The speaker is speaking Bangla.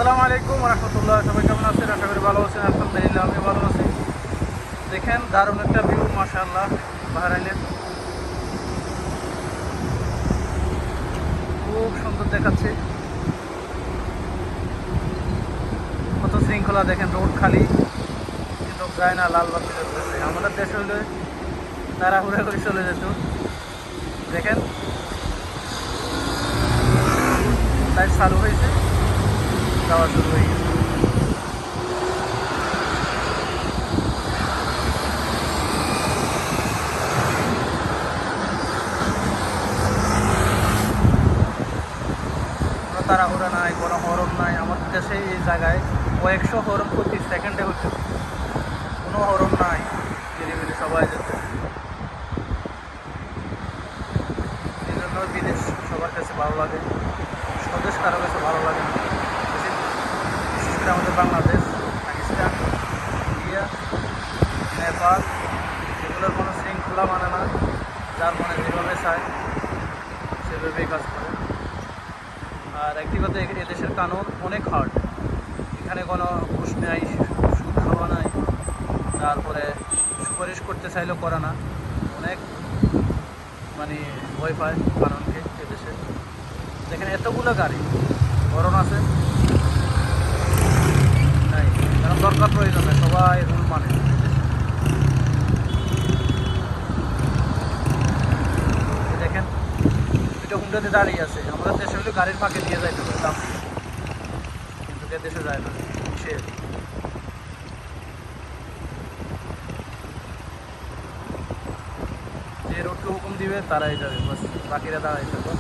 আসসালামু আলাইকুম রহমতুল্লাহ। সবাই কেমন আছেন? আশা করি ভালো আছেন। আলহামদুলিল্লাহ আমি ভালো আছি। দেখেন দারুণ একটা ভিউ, মাশাআল্লাহ। বাহরাইনের খুব সুন্দর দেখাচ্ছে, কত শৃঙ্খলা। দেখেন রোড খালি, কিন্তু যায় না, লাল বাতি চলতেছে। আমাদের দেশে হলে তাড়াহুড়া করে চলে যেত। দেখেন লাইট চালু হয়েছে, যাওয়া শুরু হয়ে গেছে। কোনো তাড়াহুড়া নাই, কোনো হরন নাই। আমাদের দেশে এই জায়গায় কয়েকশো হরন প্রতি সেকেন্ডে হচ্ছে, কোনো হরন নাই। ধীরে সবাই যেতে, এই জন্য বিদেশ সবার কাছে ভালো লাগে, স্বদেশ কারো কাছে ভালো লাগে না। বিশেষ করে আমাদের বাংলাদেশ, পাকিস্তান, ইন্ডিয়া, নেপাল, এগুলোর কোনো শৃঙ্খলা মানে না। যার মনে যেভাবে চায় সেভাবেই কাজ করে। আর একটি কথা, এদেশের কানুন অনেক হার্ড। এখানে কোনো ঘুষ নেই, সুদ খাওয়া নাই, তারপরে সুপারিশ করতে চাইলেও করে না। অনেক মানে ভয় পায় কারণকে এদেশে। দেখেন এতগুলো গাড়ি, হরন আছে নাই, কারণ দরকার প্রয়োজন নেই, সবাই রুল মানে এদেশে। দেখেন এটা হুন্ডাতে দাঁড়িয়ে আছে। আমাদের দেশে হলে গাড়ির ফাঁকে দিয়ে যাইতে হবে দাম দিয়ে, কিন্তু দেশে যায় না, সে যে রোডকে হুকুম দিবে তারাই যাবে, বাস বাকিরা দাঁড়াই থাকবে।